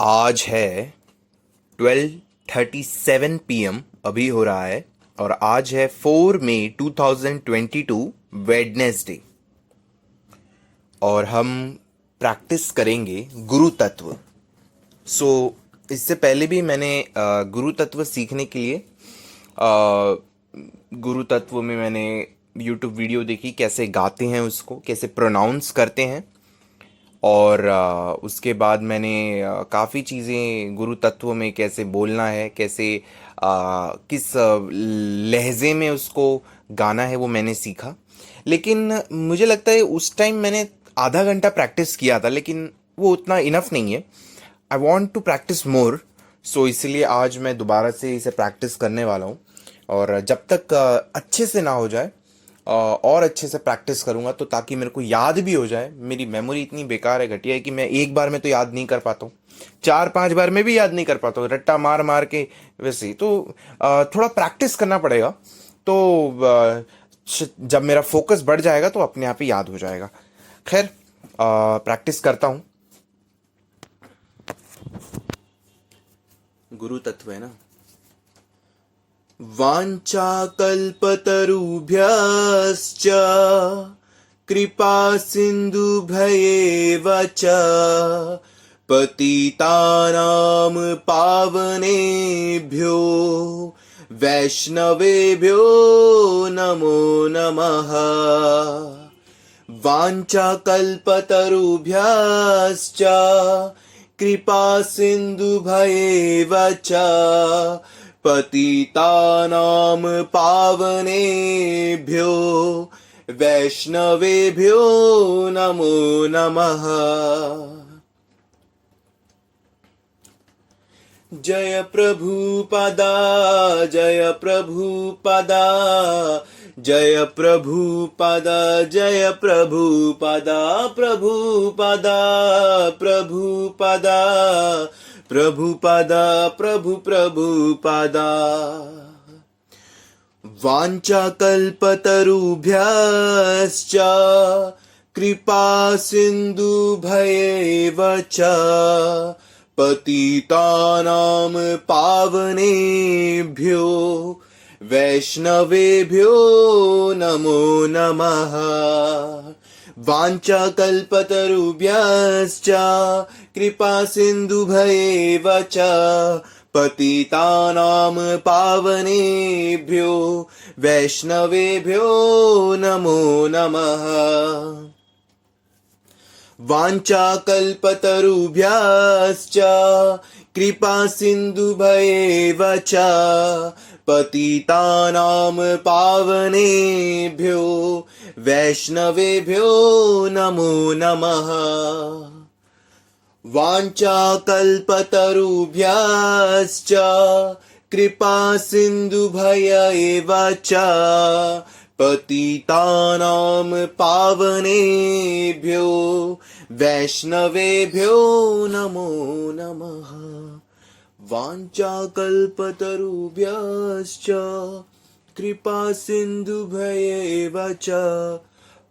आज है 12:37 PM अभी हो रहा है। और आज है 4 मई 2022 वेडनेसडे। और हम प्रैक्टिस करेंगे गुरु तत्व। सो इससे पहले भी मैंने गुरु तत्व सीखने के लिए गुरु तत्व में मैंने यूट्यूब वीडियो देखी, कैसे गाते हैं उसको, कैसे प्रोनाउंस करते हैं। और उसके बाद मैंने काफ़ी चीज़ें गुरु तत्व में कैसे बोलना है, कैसे किस लहजे में उसको गाना है, वो मैंने सीखा। लेकिन मुझे लगता है उस टाइम मैंने आधा घंटा प्रैक्टिस किया था, लेकिन वो उतना इनफ नहीं है। I want to practice more. सो इसलिए आज मैं दोबारा से इसे प्रैक्टिस करने वाला हूँ। और जब तक अच्छे से ना हो जाए और अच्छे से प्रैक्टिस करूंगा, तो ताकि मेरे को याद भी हो जाए। मेरी मेमोरी इतनी बेकार है, घटिया है, कि मैं एक बार में तो याद नहीं कर पाता हूँ, 4-5 बार में भी याद नहीं कर पाता हूँ, रट्टा मार मार के। वैसे ही तो थोड़ा प्रैक्टिस करना पड़ेगा। तो जब मेरा फोकस बढ़ जाएगा तो अपने आप ही याद हो जाएगा। खैर, प्रैक्टिस करता हूँ। गुरु तत्व है ना। वाञ्छाकल्पतरुभ्यश्च कृपा सिन्धुभ्येव च पतितानां पावनेभ्यो वैष्णवेभ्यो नमो नमः। वाञ्छाकल्पतरुभ्यश्च कृपा सिन्धुभ्येव च पतितानां पावनेभ्यो वैष्णवेभ्यो नमो नमः। जय प्रभुपदा, जय प्रभुपदा, जय प्रभुपदा, जय प्रभुपदा, प्रभुपदा, प्रभुपदा, प्रभुपदा, प्रभु प्रभुपदा। वाञ्छाकल्पतरुभ्यश्च कृपा सिन्धुभ्येव च पतितानां पावनेभ्यो वैष्णवेभ्यो नमो नमः। वाञ्छाकल्पतरुभ्यश्च कृपा सिन्धुभ्येव च पतितानां पावनेभ्यो वैष्णवेभ्यो नमो नमः। वाञ्छाकल्पतरुभ्यश्च कृपा सिन्धुभ्येव च पतितानां पावनेभ्यो वैष्णवेभ्यो नमो नमः। वाञ्छाकल्पतरुभ्यश्च कृपा सिन्धुभ्येव च पतितानां पावनेभ्यो वैष्णवेभ्यो नमो नमः। वाञ्छाकल्पतरुभ्यश्च कृपा सिन्धुभ्येव च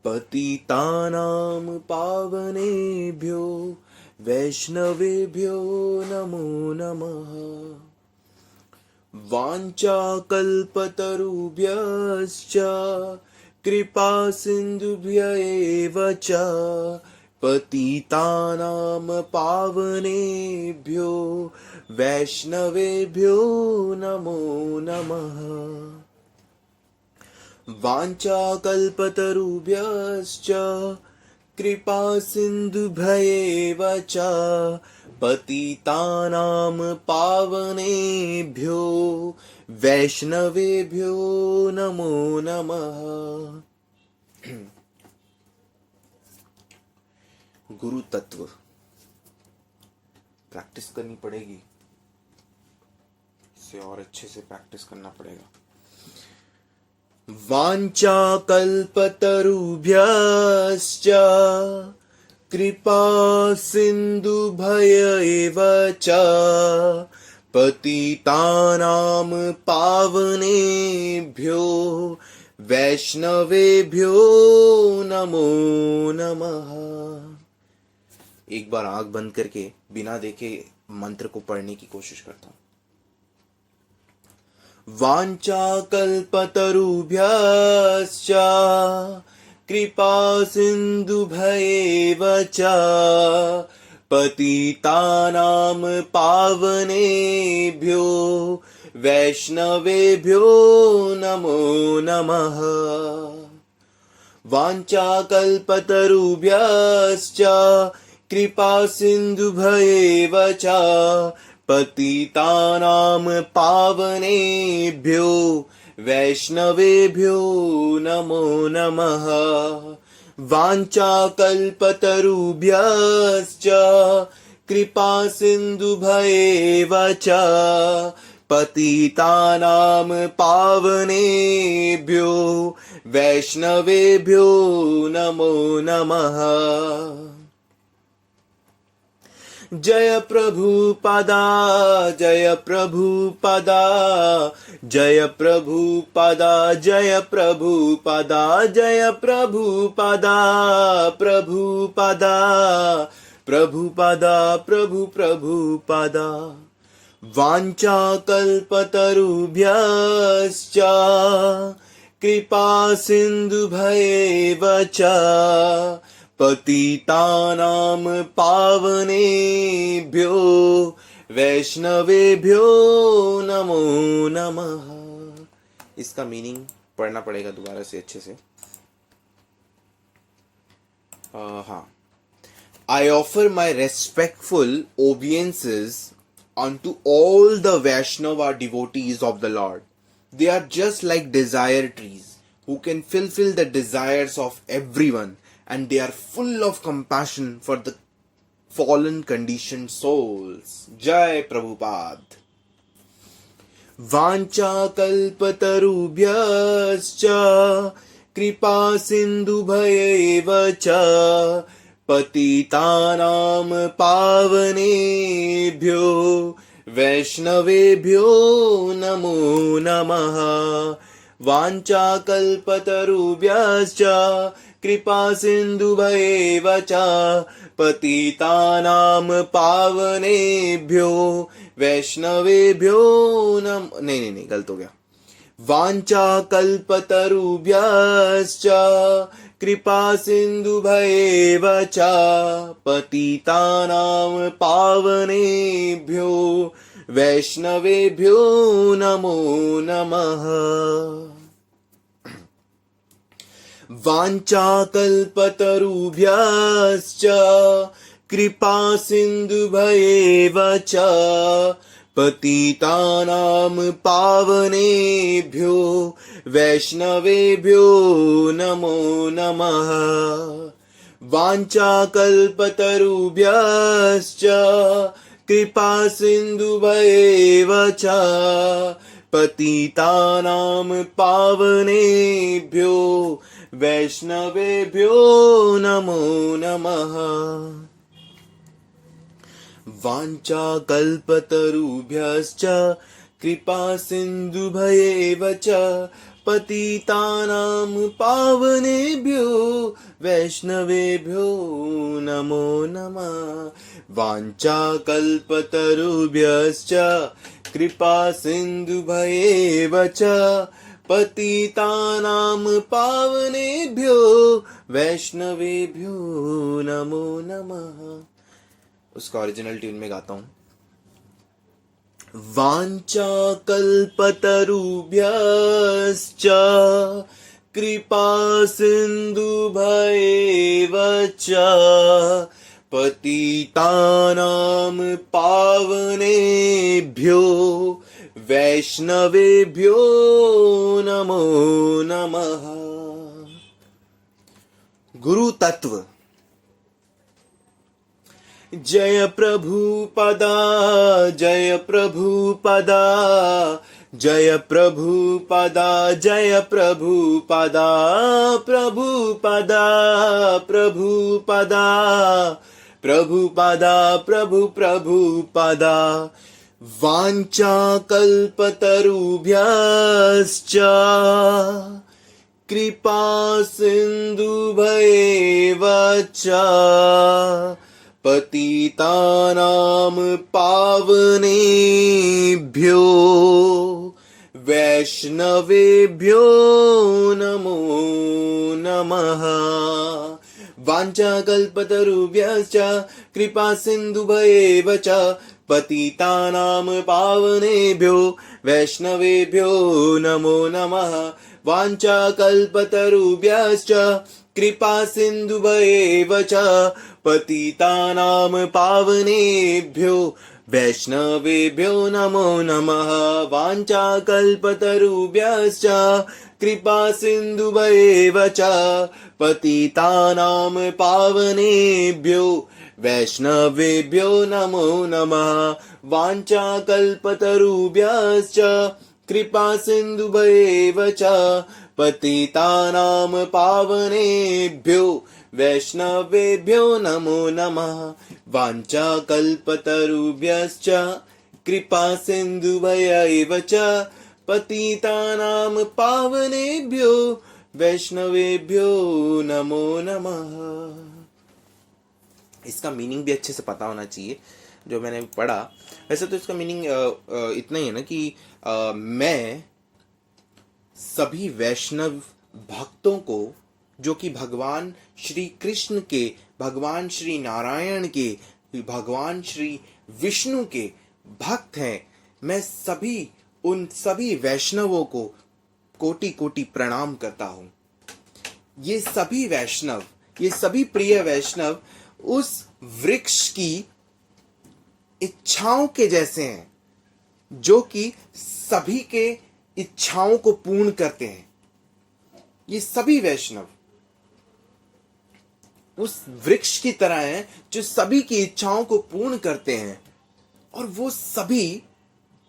पतितानां पावनेभ्यो वैष्णवेभ्यो नमो नमः। वाञ्छाकल्पतरुभ्यश्च कृपा सिन्धुभ्येव च पतितानां पावनेभ्यो वैष्णवेभ्यो नमो नमः। वाञ्छाकल्पतरुभ्यश्च कृपा सिन्धुभ्येव च पतितानां पावनेभ्यो वैष्णवेभ्यो नमो नमः। गुरु तत्व प्रैक्टिस करनी पड़ेगी, इसे और अच्छे से प्रैक्टिस करना पड़ेगा। वाञ्छाकल्पतरुभ्यश्च कृपा सिन्धुभ्येव च पतितानां पावनेभ्यो वैष्णवेभ्यो नमो नमः। एक बार आंख बंद करके बिना देखे मंत्र को पढ़ने की कोशिश करता हूं। वाञ्छाकल्पतरुभ्यश्च कृपा सिन्धुभ्येव च पतितानां पावनेभ्यो वैष्णवेभ्यो नमो नमः। वाञ्छाकल्पतरुभ्यश्च कृपा सिन्धुभ्येव च पतितानां पावनेभ्यो वैष्णवेभ्यो नमो नमः। वाञ्छाकल्पतरुभ्यश्च कृपा सिन्धुभ्येव च पतितानां पावनेभ्यो वैष्णवेभ्यो नमो नमः। जय प्रभुपादा जय प्रभुपादा जय प्रभुपादा जय प्रभुपादा जय प्रभुपादा प्रभुपादा प्रभुपादा प्रभु प्रभुपादा। वाञ्छाकल्पतरुभ्यश्च कृपा सिन्धुभ्येव च पतितानां पावनेभ्यो वैष्णवेभ्यो नमो नमः। इसका मीनिंग पढ़ना पड़ेगा दोबारा से अच्छे से। हाँ, I offer my respectful obeisances unto all the Vaishnava devotees of the Lord. They are just like desire trees who can fulfill the desires of everyone, and they are full of compassion for the fallen conditioned souls. Jai Prabhupada. Vanchakalpatarubhyascha kripa sindhubhayeva cha पतितानां पावनेभ्यो वैष्णवेभ्यो नमो नमः। वाञ्छाकल्पतरुभ्यश्च कृपा सिन्धुभ्येव च पतितानां पावनेभ्यो वैष्णवेभ्यो नहीं गलत हो गया। वाञ्छाकल्पतरुभ्यश्च कृपा सिन्धुभ्येव च पतितानां पावनेभ्यो वैष्णवेभ्यो नमो नमः। वाञ्छाकल्पतरुभ्यश्च कृपा सिन्धुभ्येव च पतितानां पावनेभ्यो वैष्णवेभ्यो नमो नमः। वाञ्छाकल्पतरुभ्यश्च कृपा सिन्धुभ्येव च पतितानां पावनेभ्यो वैष्णवेभ्यो नमो नमः। वाञ्छाकल्पतरुभ्यश्च कृपा सिन्धुभ्येव च पतितानां पावनेभ्यो वैष्णवेभ्यो नमो नमः। वाञ्छाकल्पतरुभ्यश्च कृपा सिन्धुभ्येव च पतितानां पावनेभ्यो वैष्णवेभ्यो नमो नमः। उसका ओरिजिनल ट्यून में गाता हूं। वाञ्छाकल्पतरुभ्यश्च कृपा सिन्धुभ्येव च पतितानां पावनेभ्यो वैष्णवेभ्यो नमो नमः। गुरु तत्व। जय प्रभुपदा जय प्रभुपदा जय प्रभुपदा जय प्रभुपदा प्रभुपदा प्रभुपदा प्रभुपदा प्रभु प्रभुपदा। वाञ्छाकल्पतरुभ्यश्च कृपा सिन्धुभ्येव च पतितानां पावनेभ्यो वैष्णवेभ्यो नमो नमः। वाञ्छाकल्पतरुभ्यश्च कृपा सिन्धुभ्येव च पतितानां पावनेभ्यो वैष्णवेभ्यो नमो नमः। वाञ्छाकल्पतरुभ्यश्च कृपा सिन्धुभ्येव च पतितानां पावनेभ्यो वैष्णवेभ्यो नमो नमः। वाञ्छाकल्पतरुभ्यश्च कृपा सिन्धुभ्येव च पतितानां पावनेभ्यो वैष्णवेभ्यो नमो नमः। वाञ्छाकल्पतरुभ्यश्च कृपा सिन्धुभ्येव च पतितानां पावनेभ्यो वैष्णवेभ्यो नमो नमः। वाञ्छाकल्पतरुभ्यश्च कृपा सिन्धुभ्येव च पतितानां पावनेभ्यो वैष्णवेभ्यो नमो नमः। इसका मीनिंग भी अच्छे से पता होना चाहिए जो मैंने पढ़ा। वैसे तो इसका मीनिंग इतना ही है ना कि मैं सभी वैष्णव भक्तों को जो कि भगवान श्री कृष्ण के, भगवान श्री नारायण के, भगवान श्री विष्णु के भक्त हैं, मैं उन सभी वैष्णवों को कोटि कोटि प्रणाम करता हूँ। ये सभी वैष्णव, ये सभी प्रिय वैष्णव उस वृक्ष की इच्छाओं के जैसे हैं जो कि सभी के इच्छाओं को पूर्ण करते हैं। ये सभी वैष्णव उस वृक्ष की तरह हैं जो सभी की इच्छाओं को पूर्ण करते हैं, और वो सभी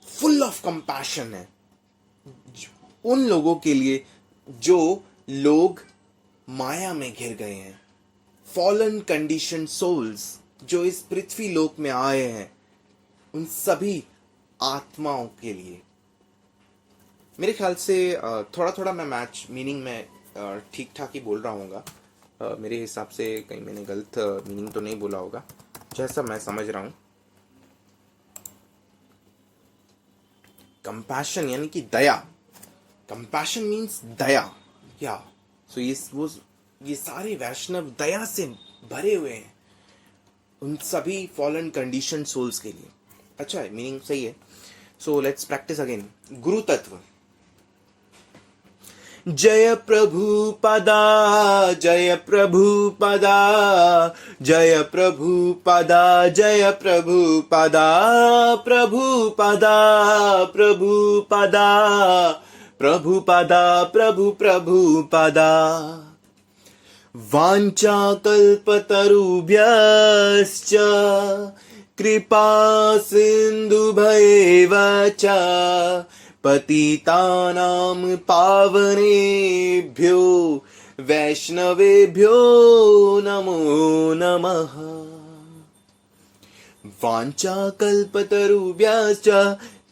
फुल ऑफ कंपैशन है उन लोगों के लिए जो लोग माया में घिर गए हैं, फॉलन कंडीशन सोल्स जो इस पृथ्वी लोक में आए हैं, उन सभी आत्माओं के लिए। मेरे ख्याल से थोड़ा थोड़ा मैं मैच मीनिंग में ठीक ठाक ही बोल रहा हूँगा। मेरे हिसाब से कहीं मैंने गलत मीनिंग तो नहीं बोला होगा, जैसा मैं समझ रहा हूँ। कंपैशन यानी कि दया, कंपैशन मीन्स दया, या सो ये सारे वैष्णव दया से भरे हुए हैं उन सभी फॉलन कंडीशन सोल्स के लिए। अच्छा है, मीनिंग सही है। So let's practice again. गुरु तत्व। जय प्रभुपदा, जय प्रभुपदा, जय प्रभुपदा, जय प्रभुपदा, प्रभुपदा, प्रभुपदा, प्रभुपदा, प्रभुपदा। वाञ्छाकल्पतरुभ्यश्च कृपा सिन्धुभ्येव च पतितानां पावनेभ्यो वैष्णवेभ्यो नमो नमः। वाञ्छाकल्पतरुभ्यश्च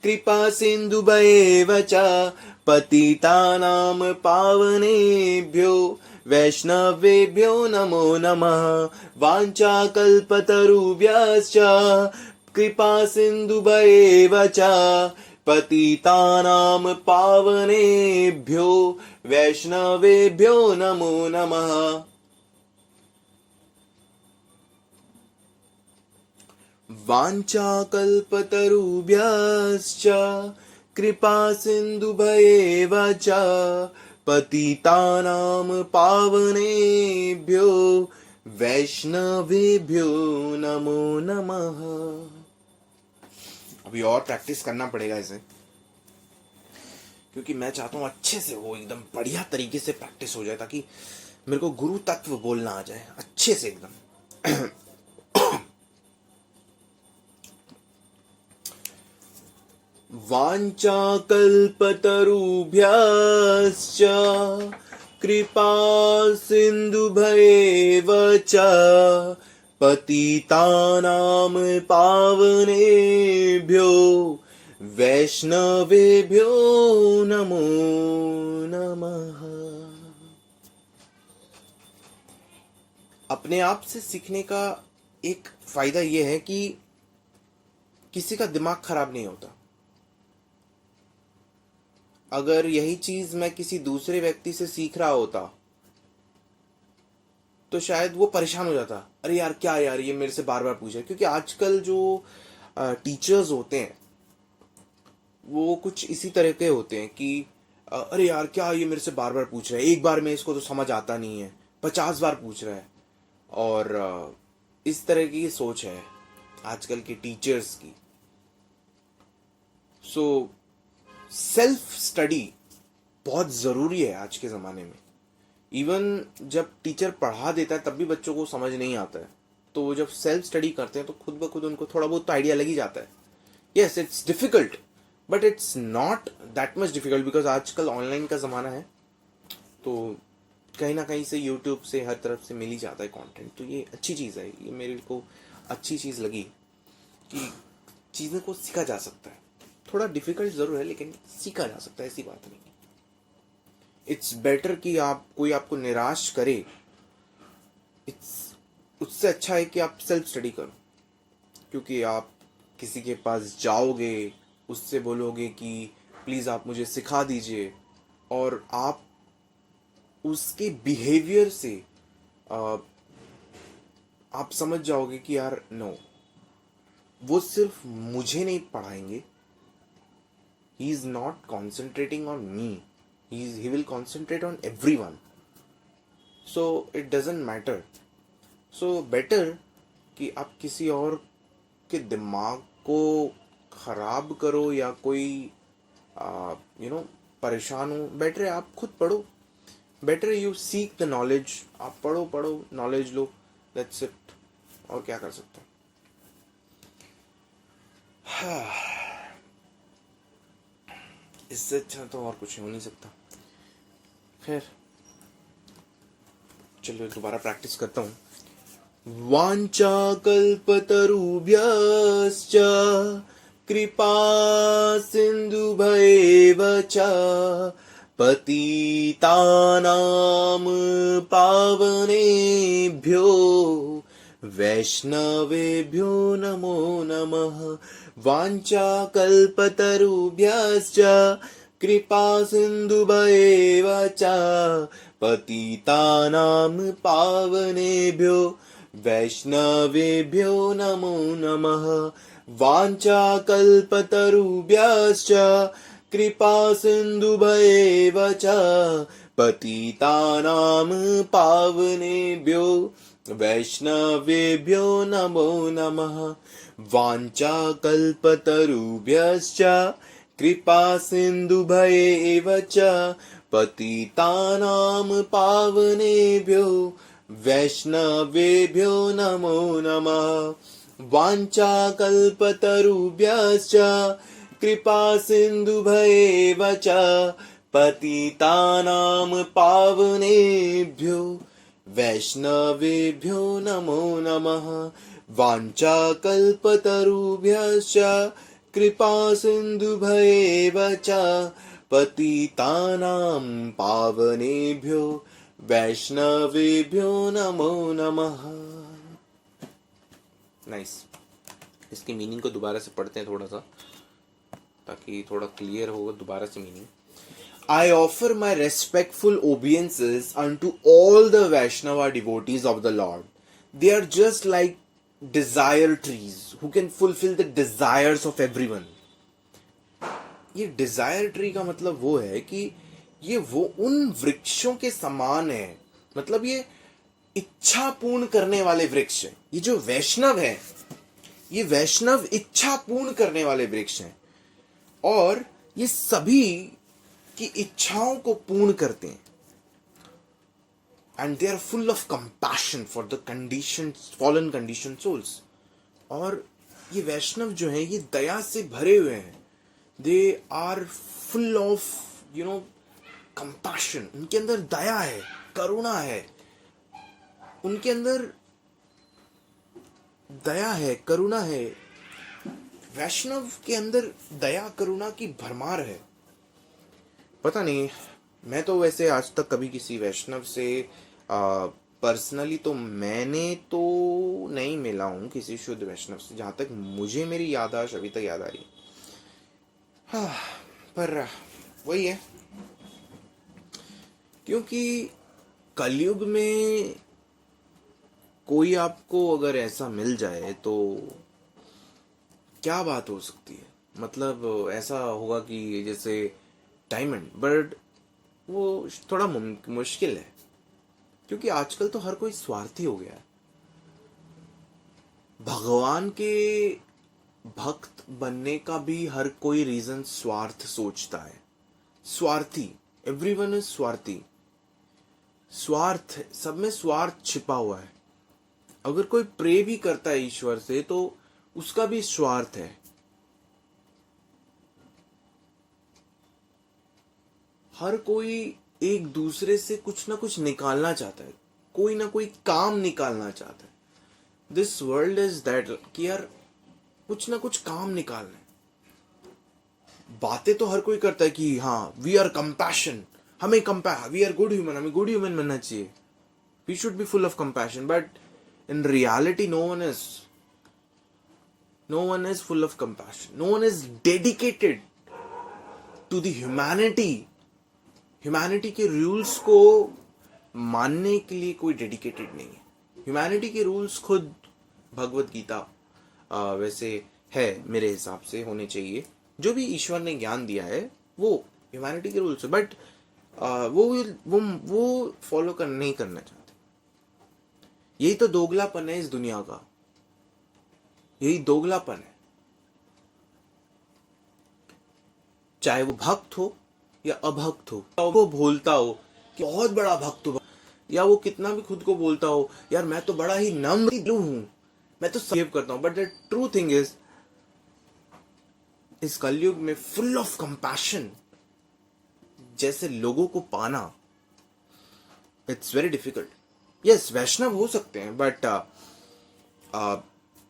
कृपा सिन्धुभ्येव च पतितानां पावनेभ्यो वैष्णवेभ्यो नमो नमः। वाञ्छाकल्पतरुभ्यश्च कृपा सिन्धुभ्येव च पतितानां पावनेभ्यो वैष्णवेभ्यो नमो नमः। वाञ्छाकल्पतरुभ्यश्च कृपा सिन्धुभ्येव च पतितानां पावनेभ्यो वैष्णवेभ्यो नमो नमः। अभी और प्रैक्टिस करना पड़ेगा इसे, क्योंकि मैं चाहता हूँ अच्छे से हो, एकदम बढ़िया तरीके से प्रैक्टिस हो जाए, ताकि मेरे को गुरु तत्व बोलना आ जाए अच्छे से एकदम। वाञ्छाकल्पतरुभ्यश्च कृपा सिन्धुभ्येव च पतितानां पावनेभ्यो वैष्णवेभ्यो नमो नमः। अपने आप से सीखने का एक फायदा ये है कि किसी का दिमाग खराब नहीं होता। अगर यही चीज मैं किसी दूसरे व्यक्ति से सीख रहा होता तो शायद वो परेशान हो जाता, अरे यार क्या यार ये मेरे से बार बार पूछ रहा है। क्योंकि आजकल जो टीचर्स होते हैं वो कुछ इसी तरह के होते हैं कि अरे यार क्या ये मेरे से बार बार पूछ रहा है, एक बार में इसको तो समझ आता नहीं है, 50 बार पूछ रहा है। और इस तरह की सोच है आजकल के टीचर्स की। सो सेल्फ स्टडी बहुत ज़रूरी है आज के ज़माने में। इवन जब टीचर पढ़ा देता है तब भी बच्चों को समझ नहीं आता है, तो वो जब सेल्फ स्टडी करते हैं तो खुद ब खुद उनको थोड़ा बहुत तो आइडिया लग ही जाता है। Yes it's difficult, but it's not that much difficult because आजकल ऑनलाइन का ज़माना है, तो कहीं ना कहीं से यूट्यूब से हर तरफ से मिल ही जाता है कंटेंट। तो ये अच्छी चीज़ है, ये मेरे को अच्छी चीज़ लगी कि चीज़ों को सीखा जा सकता है। थोड़ा डिफिकल्ट ज़रूर है लेकिन सीखा जा सकता है, ऐसी बात नहीं। इट्स बेटर कि आप कोई आपको निराश करे, इट्स उससे अच्छा है कि आप सेल्फ स्टडी करो। क्योंकि आप किसी के पास जाओगे, उससे बोलोगे कि प्लीज़ आप मुझे सिखा दीजिए, और आप उसके बिहेवियर से आ, आप समझ जाओगे कि यार नो, वो सिर्फ मुझे नहीं पढ़ाएंगे, he is not concentrating on me, he will concentrate on everyone, so it doesn't matter. So better कि आप किसी और के दिमाग को खराब करो या कोई परेशान हो, बेटर है आप खुद पढ़ो, better you seek the knowledge. आप पढ़ो नॉलेज लो, दैट्स इट। और क्या कर सकते हैं। इससे अच्छा तो और कुछ हो नहीं सकता। खैर चलो दोबारा प्रैक्टिस करता हूँ। वांछा कल्पतरुभ्यश्च कृपा सिन्धुभैव च पतितानां पावनेभ्यो वैष्णवेभ्यो नमो नमः। वांछा कल्पतरुभ्यश्च कृपा सिन्धुभैव च पतितानां पावनेभ्यो वैष्णवेभ्यो नमो नमः। वांछा कल्पतरुभ्यश्च कृपा सिन्धुभैव च पतितानां पावनेभ्यो वैष्णवेभ्यो नमो नमः। वांछा कल्पतरुभ्यश्च कृपा सिन्धुभैव च पतितानां पावनेभ्यो वैष्णवेभ्यो नमो नमः। वांछा कल्पतरुभ्यश्च कृपा सिन्धुभैव च पतितानां पावनेभ्यो वैष्णवेभ्यो नमो नमः। वांछा कल्पतरुभ्यश्च कृपा सिन्धुभैव च पतितानां पावनेभ्यो वैष्णवेभ्यो नमो नमः। नाइस। इसकी मीनिंग को दोबारा से पढ़ते हैं थोड़ा सा, ताकि थोड़ा क्लियर होगा दोबारा से meaning. I offer my respectful obeisances unto all the Vaishnava devotees of the Lord. They are just like desire trees who can fulfill the desires of everyone. ये डिजायर ट्री का मतलब वो है कि ये वो उन वृक्षों के समान है, मतलब ये इच्छा पूर्ण करने वाले वृक्ष हैं। ये जो वैष्णव है, ये वैष्णव इच्छा पूर्ण करने वाले वृक्ष हैं, और ये सभी की इच्छाओं को पूर्ण करते हैं। And they are full of compassion for the condition fallen condition souls. और ये वैष्णव जो है ये दया से भरे हुए हैं। They are full of compassion. उनके अंदर दया है, करुणा है, उनके अंदर दया है, करुणा है। वैष्णव के अंदर दया करुणा की भरमार है। पता नहीं, मैं तो वैसे आज तक कभी किसी वैष्णव से पर्सनली तो मैंने तो नहीं मिला हूँ किसी शुद्ध वैष्णव से, जहाँ तक मुझे मेरी याददाश्त अभी तक याद आ रही है। हाँ, पर वही है, क्योंकि कलयुग में कोई आपको अगर ऐसा मिल जाए तो क्या बात हो सकती है। मतलब ऐसा होगा कि जैसे डायमंड, बट वो थोड़ा मुश्किल है, क्योंकि आजकल तो हर कोई स्वार्थी हो गया है। भगवान के भक्त बनने का भी हर कोई रीजन स्वार्थ सोचता है। स्वार्थी, एवरीवन इज स्वार्थी। स्वार्थ, सब में स्वार्थ छिपा हुआ है। अगर कोई प्रे भी करता है ईश्वर से तो उसका भी स्वार्थ है। हर कोई एक दूसरे से कुछ ना कुछ निकालना चाहता है, कोई ना कोई काम निकालना चाहता है। दिस वर्ल्ड इज दैट कि यार कुछ ना कुछ काम निकालना है। बातें तो हर कोई करता है कि हाँ वी आर कंपैशन, हमें वी आर गुड ह्यूमन, हमें गुड ह्यूमन बनना चाहिए, we should be full of compassion, but in reality no one is full of compassion, no one is dedicated to the humanity. Humanity के rules को मानने के लिए कोई डेडिकेटेड नहीं है। ह्यूमैनिटी के रूल्स खुद भगवत गीता वैसे है, मेरे हिसाब से होने चाहिए। जो भी ईश्वर ने ज्ञान दिया है वो ह्यूमैनिटी के रूल्स है, बट वो फॉलो नहीं करना चाहते। यही तो दोगलापन है इस दुनिया का, यही दोगलापन है। चाहे वो भक्त हो या अभक्त हो, वो बोलता हो कि बहुत बड़ा भक्त हो, या वो कितना भी खुद को बोलता हो यार मैं तो बड़ा ही नम्र हूं, मैं तो सेव करता हूं, but the true thing is इस कलयुग में फुल ऑफ कंपैशन जैसे लोगों को पाना इट्स वेरी डिफिकल्ट। यस, वैष्णव हो सकते हैं, बट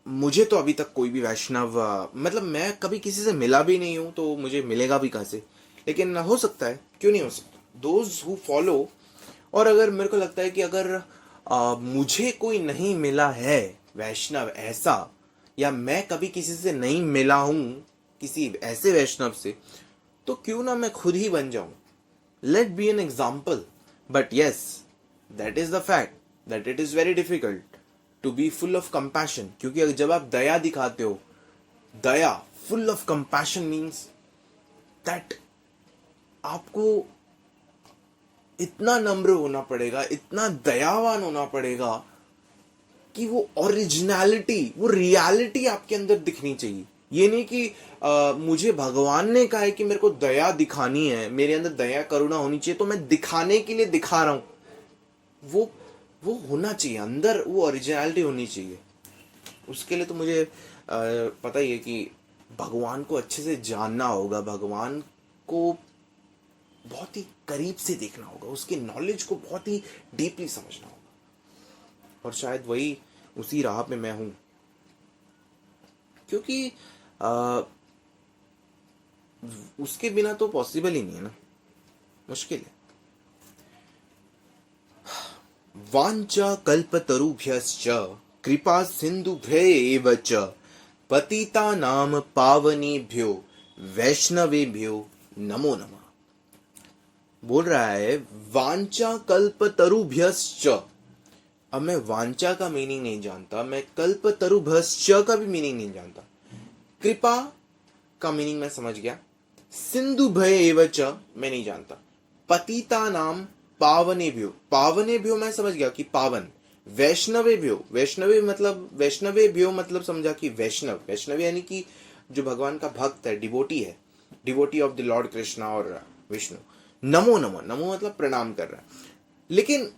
मुझे तो अभी तक कोई भी वैष्णव मतलब मैं कभी किसी से मिला भी नहीं हूं, तो मुझे मिलेगा भी कहां से। लेकिन हो सकता है, क्यों नहीं हो सकता, दोज हु फॉलो। और अगर मेरे को लगता है कि अगर मुझे कोई नहीं मिला है वैष्णव ऐसा, या मैं कभी किसी से नहीं मिला हूं किसी ऐसे वैष्णव से, तो क्यों ना मैं खुद ही बन जाऊं। Let be an example, but yes that is the fact that it is very difficult to be full of compassion. क्योंकि जब आप दया दिखाते हो, दया, full of compassion means that आपको इतना नम्र होना पड़ेगा, इतना दयावान होना पड़ेगा कि वो ओरिजिनलिटी, वो रियलिटी आपके अंदर दिखनी चाहिए। ये नहीं कि मुझे भगवान ने कहा है कि मेरे को दया दिखानी है, मेरे अंदर दया करुणा होनी चाहिए, तो मैं दिखाने के लिए दिखा रहा हूं। वो होना चाहिए अंदर, वो ओरिजिनलिटी होनी चाहिए। उसके लिए तो मुझे पता ही है कि भगवान को अच्छे से जानना होगा, भगवान को बहुत ही करीब से देखना होगा, उसके नॉलेज को बहुत ही डीपली समझना होगा। और शायद वही उसी राह पे मैं हूं, क्योंकि उसके बिना तो पॉसिबल ही नहीं है ना, मुश्किल है। वांछा कल्पतरुभ्यश्च कृपा सिंधुभ्यैव च पतितानां पावनेभ्यो वैष्णवेभ्यो नमो नमः। बोल रहा है वांछा कल्पतरुभ्यश्च। अब मैं वांछा का मीनिंग नहीं जानता, मैं कल्पतरुभ्यश्च का भी मीनिंग नहीं जानता। कृपा का मीनिंग मैं समझ गया, सिंधुभ्य च मैं नहीं जानता। पतितानाम पावनेभ्यो, पावनेभ्यो मैं समझ गया कि पावन। वैष्णवेभ्यो, वैष्णवेभ्यो मतलब समझा कि वैष्णव, वैष्णव यानी कि जो भगवान का भक्त है, डिवोटी है, devotee of the Lord Krishna और विष्णु। नमो नमो, नमो मतलब प्रणाम कर रहा है। लेकिन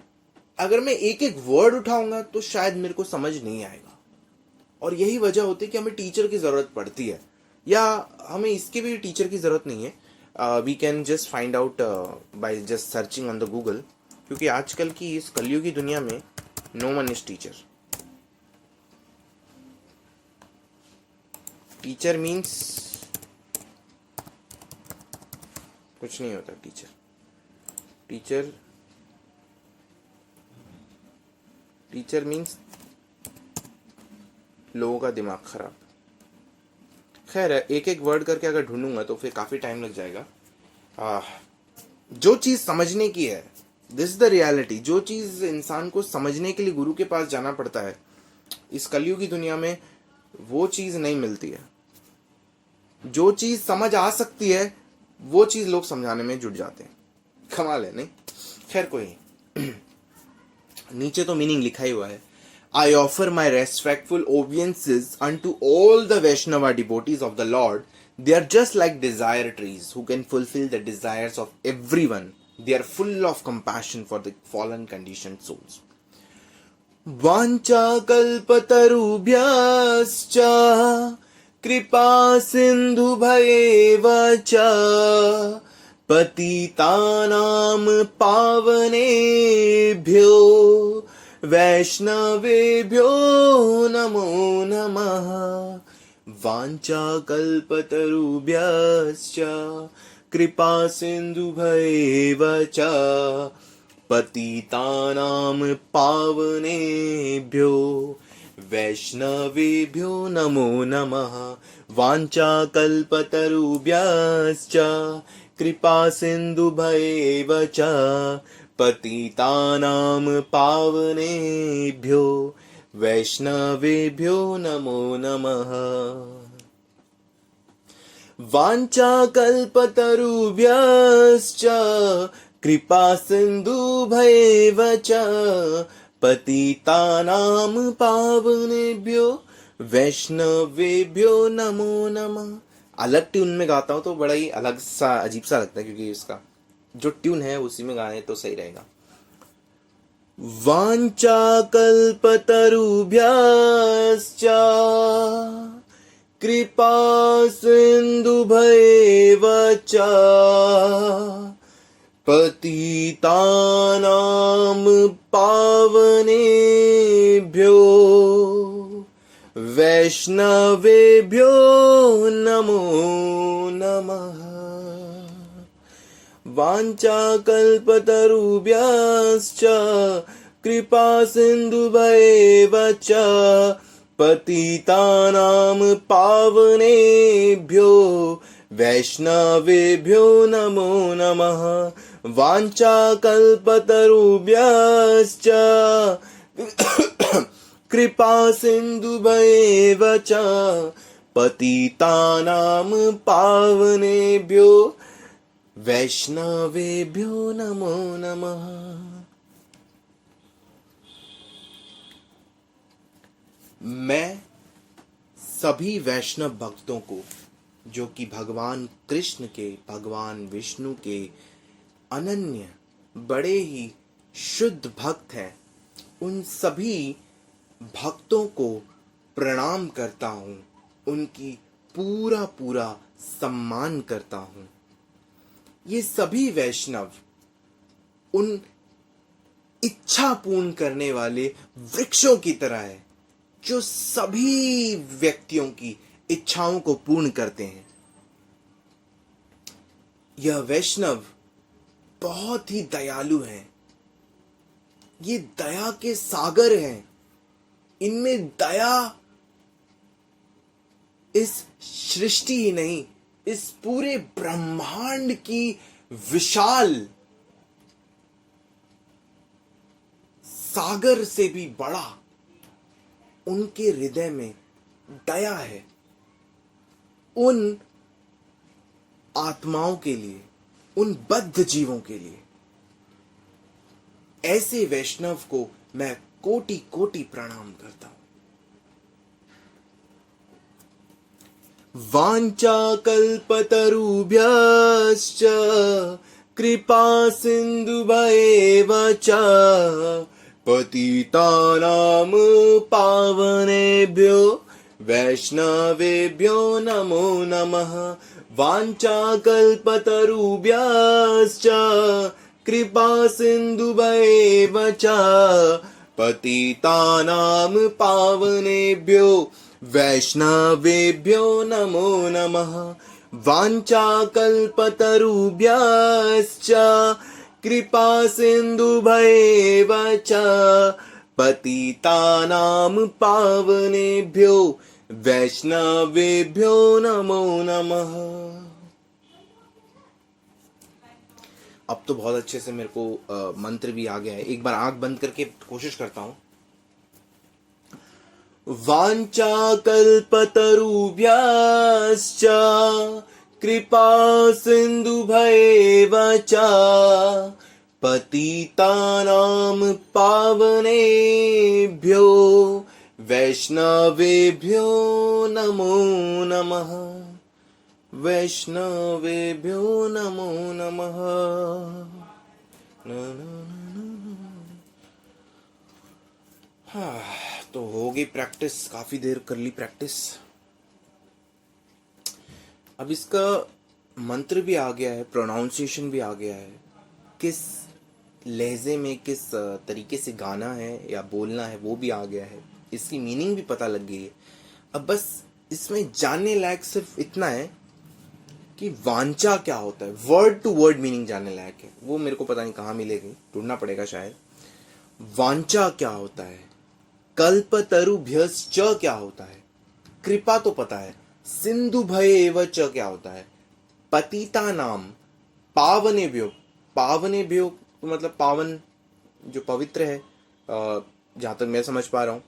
अगर मैं एक एक वर्ड उठाऊंगा तो शायद मेरे को समझ नहीं आएगा, और यही वजह होती है कि हमें टीचर की जरूरत पड़ती है, या हमें इसके भी टीचर की जरूरत नहीं है। We can just find out by just searching on the Google, क्योंकि आजकल की इस कलयुग की दुनिया में no one is teacher. Teacher means कुछ नहीं होता। टीचर टीचर मीन्स लोगों का दिमाग खराब। खैर एक एक वर्ड करके अगर ढूंढूंगा तो फिर काफ़ी टाइम लग जाएगा। जो चीज़ समझने की है, दिस द रियलिटी, जो चीज़ इंसान को समझने के लिए गुरु के पास जाना पड़ता है, इस कलयुग की दुनिया में वो चीज़ नहीं मिलती है। जो चीज़ समझ आ सकती है वो चीज़ लोग समझाने में जुट जाते हैं। कमाल है नहीं? खैर कोई नहीं। नीचे तो मीनिंग लिखा ही हुआ है। I offer my respectful obeisances unto all the Vaishnava devotees of the Lord. They are just like desire trees who can fulfill the desires of everyone. They are full of compassion for the fallen conditioned souls. Vancha kalpatarubhyascha kripa sindhu bhayevacha पतितानां पावनेभ्यो वैष्णवेभ्यो नमो नमः। वाञ्छाकल्पतरुभ्यश्च कृपा सिन्धुभ्येव च पतितानां पावनेभ्यो वैष्णवेभ्यो नमो नमः। वाञ्छाकल्पतरुभ्यश्च कृपा सिन्धुभ्येव च पतितानां पावनेभ्यो वैष्णवेभ्यो नमो नमः। वाञ्छाकल्पतरुभ्यश्च कृपा सिन्धुभ्येव च पतितानां पावनेभ्यो वैष्णवेभ्यो नमो नमः। अलग ट्यून में गाता हूँ तो बड़ा ही अलग सा अजीब सा लगता है, क्योंकि इसका जो ट्यून है उसी में गाने तो सही रहेगा। वाञ्छाकल्पतरुभ्यश्च कृपा सिन्धुभ्येव च पतितानां पावनेभ्यो वैष्णवेभ्यो नमो नमः। वाञ्छाकल्पतरुभ्यश्च कृपा सिन्धुभ्येव च पतितानां पावनेभ्यो वैष्णवेभ्यो नमो नमः। वाञ्छाकल्पतरुभ्यश्च कृपा सिन्धुभ्येव च पतितानां पावनेभ्यो वैष्णवेभ्यो नमो नमः। मैं सभी वैष्णव भक्तों को, जो कि भगवान कृष्ण के, भगवान विष्णु के अनन्य बड़े ही शुद्ध भक्त हैं, उन सभी भक्तों को प्रणाम करता हूँ, उनकी पूरा पूरा सम्मान करता हूँ। ये सभी वैष्णव उन इच्छा पूर्ण करने वाले वृक्षों की तरह है, जो सभी व्यक्तियों की इच्छाओं को पूर्ण करते हैं। यह वैष्णव बहुत ही दयालु हैं, ये दया के सागर हैं। इनमें दया इस सृष्टि ही नहीं, इस पूरे ब्रह्मांड की विशाल सागर से भी बड़ा उनके हृदय में दया है उन आत्माओं के लिए, उन बद्ध जीवों के लिए। ऐसे वैष्णव को मैं कोटि कोटि प्रणाम करता हूं। वाञ्छाकल्पतरुभ्यश्च कृपा सिन्धुभ्येव च पतितानां पावनेभ्यो वैष्णवेभ्यो नमो नमः। वाञ्छाकल्पतरुभ्यश्च कृपा सिन्धुभ्येव च पतितानां पावनेभ्यो वैष्णवेभ्यो नमो नमः। वाञ्छाकल्पतरुभ्यश्च कृपा सिन्धुभ्येव च पतितानां पावनेभ्यो वैष्णवेभ्यो नमो नमः। अब तो बहुत अच्छे से मेरे को मंत्र भी आ गया है। एक बार आंख बंद करके कोशिश करता हूं। वाञ्छा कल्पतरुभ्यश्च कृपा सिन्धुभैव च पतितानां पावनेभ्यो वैष्णवेभ्यो नमो नमः। वैष्णवेभ्यो नमो नमः। हाँ, तो हो गई प्रैक्टिस, काफी देर कर ली प्रैक्टिस। अब इसका मंत्र भी आ गया है, प्रोनाउंसिएशन भी आ गया है, किस लहजे में किस तरीके से गाना है या बोलना है वो भी आ गया है, इसकी मीनिंग भी पता लग गई है। अब बस इसमें जानने लायक सिर्फ इतना है कि वांछा क्या होता है, वर्ड टू वर्ड मीनिंग जानने लायक है। वो मेरे को पता नहीं कहाँ मिलेगी, ढूंढना पड़ेगा शायद। वांछा क्या होता है, कल्पतरुभ्यश्च क्या होता है, कृपा तो पता है, सिंधु भयेव च क्या होता है, पतिता नाम, पावनेभ्यो, पावनेभ्यो मतलब पावन जो पवित्र है, जहां तक मैं समझ पा रहा हूं।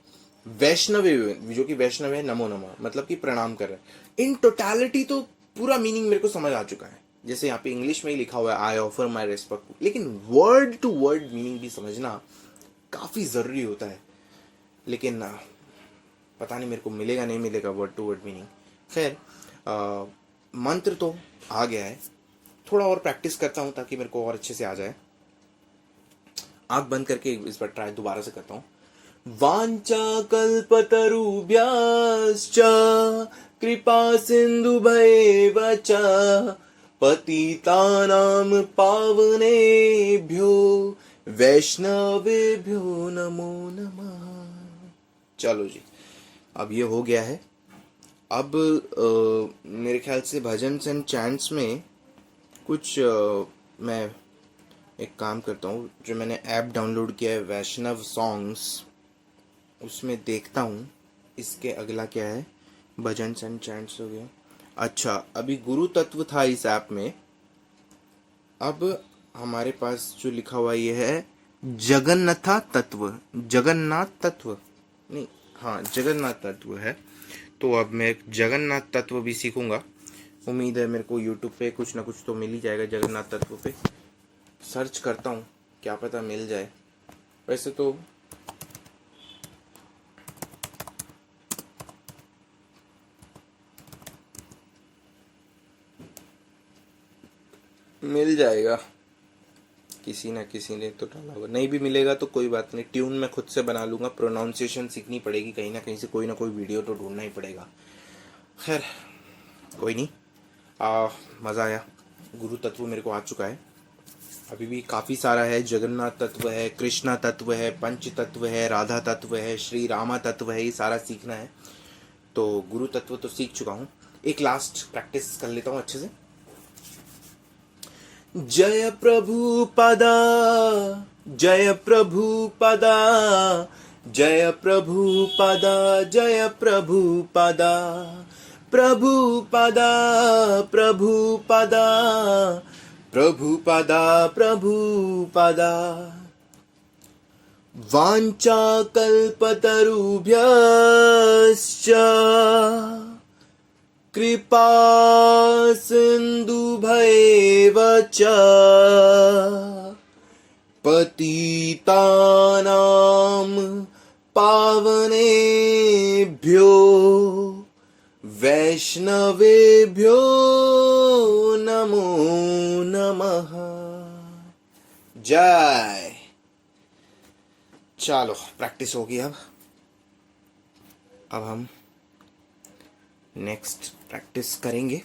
वैष्णव जो कि वैष्णव है, नमो नमः मतलब कि प्रणाम कर रहा है। इन टोटलिटी तो पूरा मीनिंग मेरे को समझ आ चुका है, जैसे यहाँ पे इंग्लिश में ही लिखा हुआ है आई ऑफर माई रेस्पेक्ट, लेकिन वर्ड टू वर्ड मीनिंग भी समझना काफी जरूरी होता है। लेकिन पता नहीं मेरे को मिलेगा नहीं मिलेगा वर्ड टू वर्ड मीनिंग। खैर, मंत्र तो आ गया है, थोड़ा और प्रैक्टिस करता हूँ ताकि मेरे को और अच्छे से आ जाए। आंख बंद करके इस बार ट्राई दोबारा से करता हूँ। वाञ्छा कल्पतरुभ्यश्च कृपा सिन्धुभैव च पतितानां पावनेभ्यो वैष्णवेभ्यो नमो नमः। चलो जी, अब ये हो गया है। अब मेरे ख्याल से भजन्स एंड चैंट्स में कुछ मैं एक काम करता हूँ, जो मैंने ऐप डाउनलोड किया है वैष्णव सॉन्ग्स, उसमें देखता हूँ इसके अगला क्या है। भजन्स एंड चैंट्स हो गया। अच्छा, अभी गुरु तत्व था इस ऐप में। अब हमारे पास जो लिखा हुआ ये है जगन्नाथ तत्व, जगन्नाथ तत्व नहीं, हाँ जगन्नाथ तत्व है। तो अब मैं जगन्नाथ तत्व भी सीखूंगा। उम्मीद है मेरे को यूट्यूब पे कुछ ना कुछ तो मिल ही जाएगा जगन्नाथ तत्व पे। सर्च करता हूँ, क्या पता मिल जाए। वैसे तो मिल जाएगा, किसी ना किसी ने तो डाला होगा। नहीं भी मिलेगा तो कोई बात नहीं, ट्यून मैं खुद से बना लूँगा। प्रोनाउंसिएशन सीखनी पड़ेगी, कहीं ना कहीं से कोई ना कोई वीडियो तो ढूंढना ही पड़ेगा। खैर कोई नहीं, मज़ा आया। गुरु तत्व मेरे को आ चुका है। अभी भी काफ़ी सारा है, जगन्नाथ तत्व है, कृष्णा तत्व है, पंच तत्व है, राधा तत्व है, श्री रामा तत्व है, ये सारा सीखना है। तो गुरु तत्व तो सीख चुका हूँ, एक लास्ट प्रैक्टिस कर लेता हूँ अच्छे से। जय प्रभुपदा, जय प्रभुपदा, जय प्रभुपदा, जय प्रभुपदा, प्रभुपदा प्रभुपदा, प्रभुपदा प्रभुपदा। वाञ्छा कल्पतरुभ्यश्च कृपा सिन्धुभैव च पतितानां पावनेभ्यो वैष्णवेभ्यो नमो नमः। जय। चलो प्रैक्टिस होगी। अब हम नेक्स्ट प्रैक्टिस करेंगे।